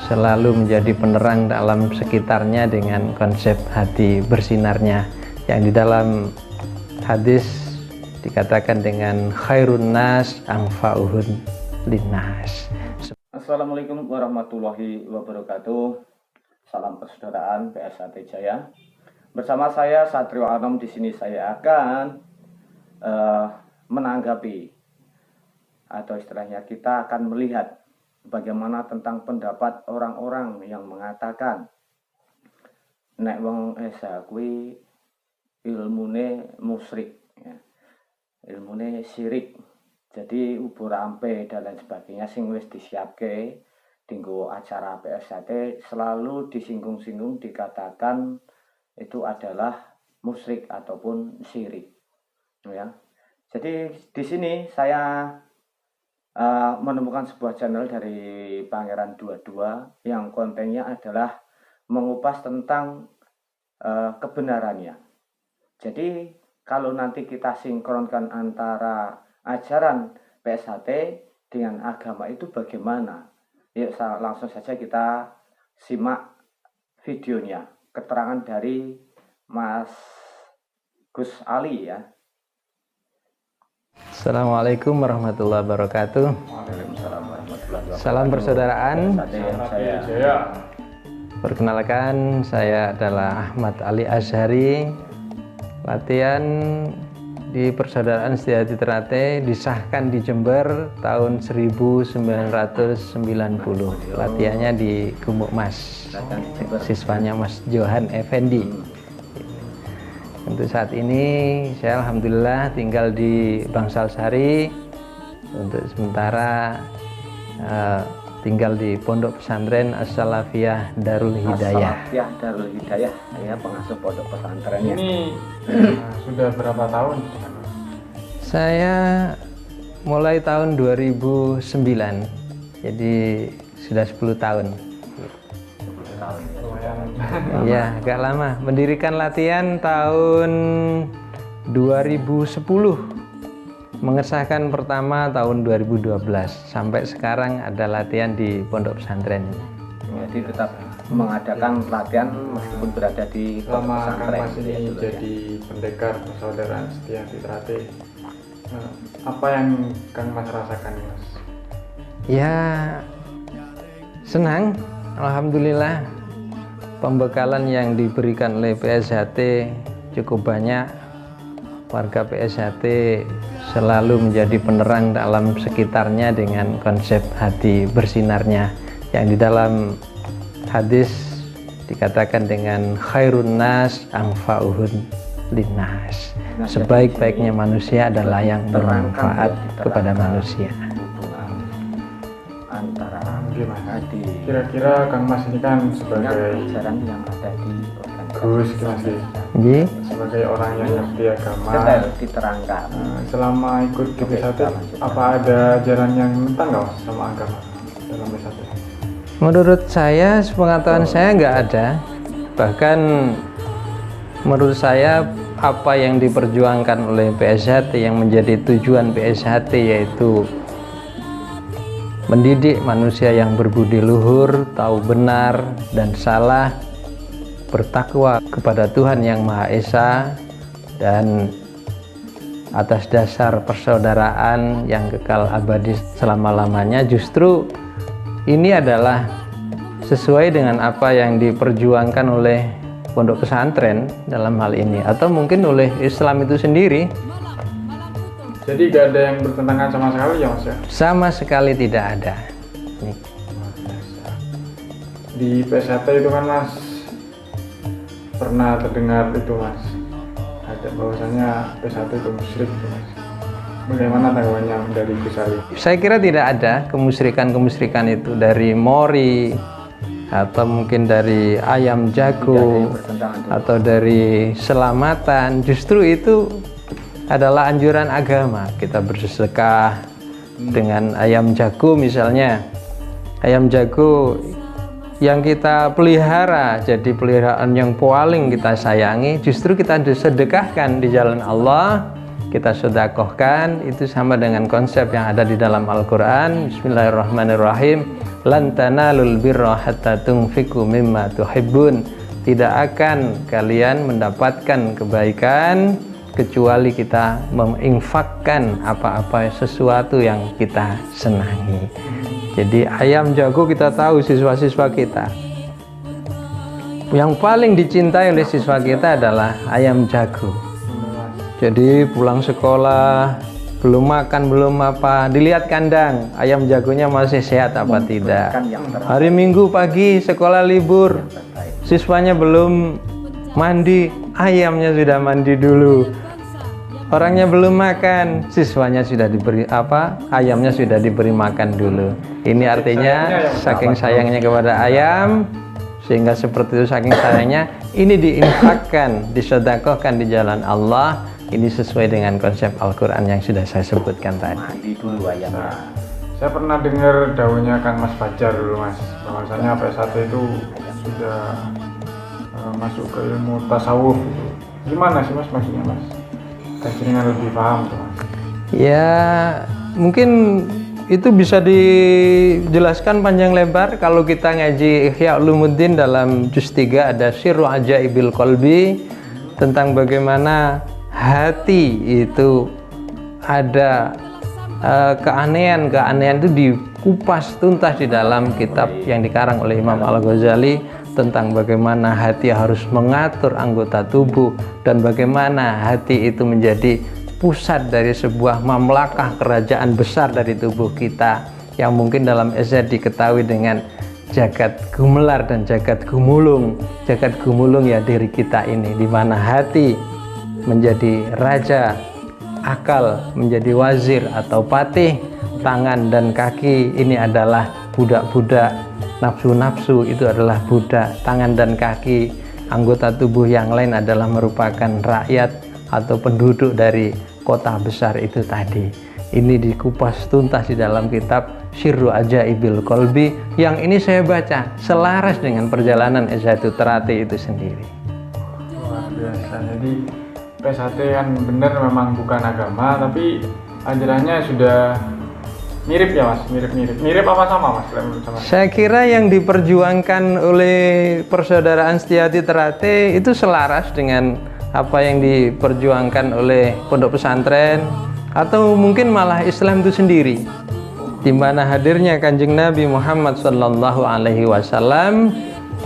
selalu menjadi penerang dalam sekitarnya dengan konsep hati bersinarnya, yang di dalam hadis dikatakan dengan khairun nas anfa'uhun linnas. Assalamualaikum warahmatullahi wabarakatuh. Salam persaudaraan PSHT Jaya. Bersama saya Satrio Anom, di sini saya akan menanggapi, atau istilahnya kita akan melihat bagaimana tentang pendapat orang-orang yang mengatakan nek wong Esa kuwi ilmune musyrik, ya. Ilmune syirik. Jadi ubur ampe dan lain sebagainya sing wis disiapke dinggo acara PSHT selalu disinggung-singgung, dikatakan itu adalah musyrik ataupun syirik, ya. Jadi di sini saya menemukan sebuah channel dari Pangeran 22 yang kontennya adalah mengupas tentang kebenarannya. Jadi kalau nanti kita sinkronkan antara ajaran PSHT dengan agama itu bagaimana? Yuk langsung saja kita simak videonya, keterangan dari Mas Gus Ali, ya. Assalamualaikum warahmatullahi wabarakatuh. Salam persaudaraan. Perkenalkan, saya adalah Ahmad Ali Azhari. Latihan di Persaudaraan Setiahati Ternate disahkan di Jember tahun 1990. Latihannya di Gumuk Mas, siswanya Mas Johan Effendi. Untuk saat ini saya alhamdulillah tinggal di Bangsal Sari. Untuk sementara tinggal di Pondok Pesantren As-Salafiyah Darul Hidayah. As-Salafiyah Darul Hidayah, ya, pengasuh pondok pesantrennya. Ini sudah berapa tahun? Saya mulai tahun 2009, jadi sudah 10 tahun. Ya, agak lama. Mendirikan latihan tahun 2010. Mengesahkan pertama tahun 2012, sampai sekarang ada latihan di pondok pesantren. Jadi tetap mengadakan latihan meskipun berada di pondok pesantren. Mas ini jadi pendekar Persaudaraan Setiahati Ternate. Apa yang Kang Mas rasakan, Mas? Ya, senang, alhamdulillah. Pembekalan yang diberikan oleh PSHT cukup banyak. Warga PSHT selalu menjadi penerang dalam sekitarnya dengan konsep hati bersinarnya, yang di dalam hadis dikatakan dengan khairun nas anfa'uhun linnas. Sebaik-baiknya manusia adalah yang bermanfaat kepada manusia. Antara hati. Kira-kira Kang Mas ini kan sebagai ajaran yang ada di Gus, Mas, sebagai orang yang ngerti agama, diterangkan. Selama ikut di PSHT, apa ada ajaran yang tentang nggak, Mas, sama agama dalam PSHT? Menurut saya, sepengetahuan saya nggak ada. Bahkan menurut saya apa yang diperjuangkan oleh PSHT, yang menjadi tujuan PSHT, yaitu mendidik manusia yang berbudi luhur, tahu benar dan salah, bertakwa kepada Tuhan Yang Maha Esa, dan atas dasar persaudaraan yang kekal abadi selama-lamanya. Justru ini adalah sesuai dengan apa yang diperjuangkan oleh pondok pesantren dalam hal ini, atau mungkin oleh Islam itu sendiri. Jadi gak ada yang bertentangan sama sekali, ya, Mas, ya? Sama sekali tidak ada. Nih. Di PSHT itu kan, Mas, pernah terdengar itu, Mas, ada bahwasanya PSHT itu musyrik, Mas. Bagaimana tanggapannya dari Gus Ali? Saya kira tidak ada kemusyrikan itu dari Mori, atau mungkin dari ayam jago, atau dari selamatan. Justru itu adalah anjuran agama. Kita bersedekah dengan ayam jago misalnya. Ayam jago yang kita pelihara jadi peliharaan yang paling kita sayangi, justru kita sedekahkan di jalan Allah, kita sedekahkan itu sama dengan konsep yang ada di dalam Al-Quran. Bismillahirrahmanirrahim. Lan tanalul birra hatta tunfiqu mimma tuhibbun. Tidak akan kalian mendapatkan kebaikan kecuali kita menginfakkan apa-apa sesuatu yang kita senangi. Jadi ayam jago kita tahu siswa-siswa kita yang paling dicintai oleh siswa kita adalah ayam jago. Jadi pulang sekolah belum makan belum apa, dilihat kandang ayam jagonya masih sehat apa tidak. Hari Minggu pagi sekolah libur, siswanya belum mandi, ayamnya sudah mandi dulu. Orangnya belum makan, siswanya sudah diberi apa? Ayamnya sudah diberi makan dulu. Ini artinya saking sayangnya kepada ayam, sehingga seperti itu saking sayangnya ini diinfakkan, disedekahkan di jalan Allah. Ini sesuai dengan konsep Al-Quran yang sudah saya sebutkan tadi. Mandi dulu ayamnya. Saya pernah dengar daunnya Kang Mas Fajar dulu Mas, bahwasanya PS1 itu sudah masuk ke ilmu tasawuf. Gimana sih Mas maksudnya Mas? Dengan lebih paham tuh Mas. Ya mungkin itu bisa dijelaskan panjang lebar kalau kita ngaji Ihya Ulumuddin dalam juz 3 ada Sirru Ajaibil Qalbi, tentang bagaimana hati itu ada keanehan-keanehan itu dikupas tuntas di dalam kitab yang dikarang oleh Imam Al-Ghazali tentang bagaimana hati harus mengatur anggota tubuh dan bagaimana hati itu menjadi pusat dari sebuah mamlakah kerajaan besar dari tubuh kita yang mungkin dalam esai diketahui dengan jagat gumelar dan jagat gumulung. Jagat gumulung ya diri kita ini, di mana hati menjadi raja, akal menjadi wazir atau patih, tangan dan kaki ini adalah budak-budak, nafsu-nafsu itu adalah budak, tangan dan kaki anggota tubuh yang lain adalah merupakan rakyat atau penduduk dari kota besar itu tadi. Ini dikupas tuntas di dalam kitab Sirru Ajaibil Qalbi yang ini saya baca selaras dengan perjalanan S1 Terate itu sendiri. Luar biasa. Jadi PS1 kan benar memang bukan agama, tapi ajarannya sudah mirip ya Mas, mirip apa sama Mas? Saya kira yang diperjuangkan oleh Persaudaraan Setiati Terate itu selaras dengan apa yang diperjuangkan oleh pondok pesantren atau mungkin malah Islam itu sendiri, di mana hadirnya Kanjeng Nabi Muhammad SAW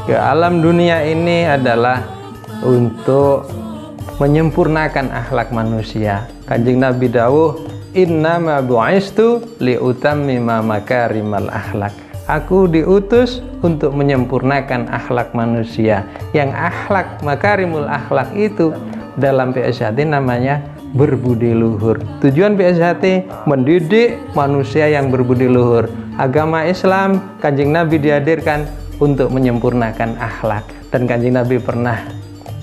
ke alam dunia ini adalah untuk menyempurnakan akhlak manusia. Kanjeng Nabi dawuh, innama bu'istu liutammima makarimal akhlak. Aku diutus untuk menyempurnakan akhlak manusia. Yang akhlak makarimul akhlak itu dalam PSHT namanya berbudi luhur. Tujuan PSHT mendidik manusia yang berbudi luhur. Agama Islam, Kanjeng Nabi dihadirkan untuk menyempurnakan akhlak. Dan Kanjeng Nabi pernah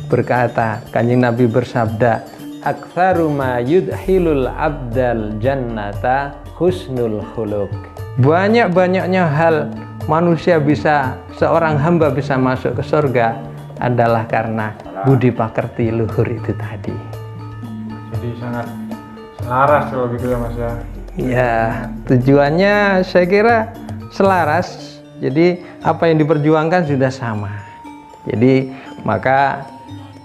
berkata, Kanjeng Nabi bersabda, aktsaru ma yudhilul abdal jannata husnul khuluq. Banyak-banyaknya hal manusia bisa, seorang hamba bisa masuk ke surga adalah karena budi pakerti luhur itu tadi. Jadi sangat selaras kalau gitu ya Mas ya. Ya, tujuannya saya kira selaras. Jadi apa yang diperjuangkan sudah sama. Jadi maka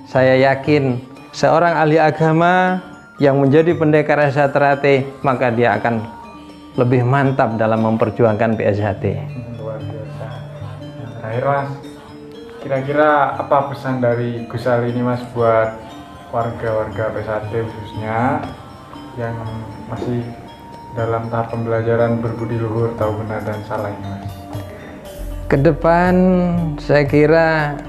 saya yakin seorang ahli agama yang menjadi pendekar S1 Terate, maka dia akan lebih mantap dalam memperjuangkan PSHT. Luar biasa. Yang terakhir Mas, kira-kira apa pesan dari Gus Ali ini Mas buat warga-warga PSHT khususnya yang masih dalam tahap pembelajaran berbudi luhur, tahu benar dan salah ini Mas? Kedepan saya kira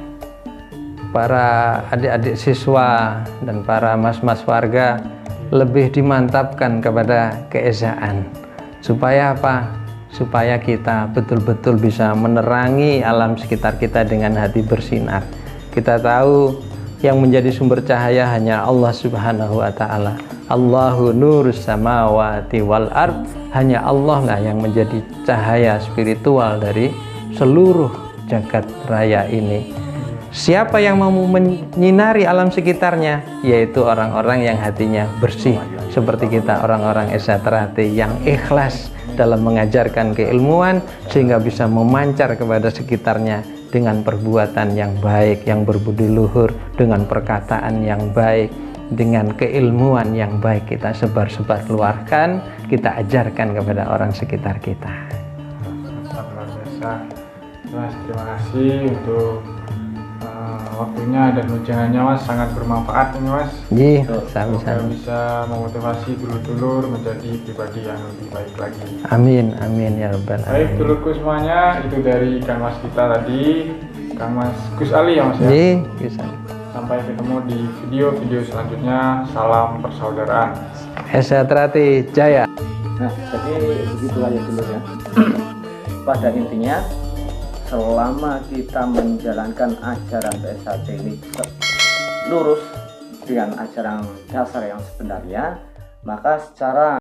para adik-adik siswa dan para mas-mas warga lebih dimantapkan kepada keesaan. Supaya apa? Supaya kita betul-betul bisa menerangi alam sekitar kita dengan hati bersinar. Kita tahu yang menjadi sumber cahaya hanya Allah Subhanahu wa Ta'ala. Allahu nurus samawati wal ard. Hanya Allah lah yang menjadi cahaya spiritual dari seluruh jagat raya ini. Siapa yang mau menyinari alam sekitarnya, yaitu orang-orang yang hatinya bersih, seperti kita orang-orang Esaterate yang ikhlas dalam mengajarkan keilmuan sehingga bisa memancar kepada sekitarnya dengan perbuatan yang baik, yang berbudi luhur, dengan perkataan yang baik, dengan keilmuan yang baik kita sebar-sebar luarkan, kita ajarkan kepada orang sekitar kita. Luar biasa. Mas, terima kasih untuk waktunya dan ujangannya Mas, sangat bermanfaat ini Mas. Iya, Semoga sama-sama. bisa memotivasi dulur-dulur menjadi pribadi yang lebih baik lagi. Amin, amin ya rabbal Baik alamin. dulurku semuanya, itu dari Kang Mas kita tadi, Kang Mas Gus Ali ya Mas ya. Iya, bisa. Sampai ketemu di video-video selanjutnya. Salam persaudaraan. Esaterate Jaya. Nah, jadi begitulah ya dulu ya. Pada intinya, selama kita menjalankan ajaran PSAT ini lurus dengan ajaran dasar yang sebenarnya, maka secara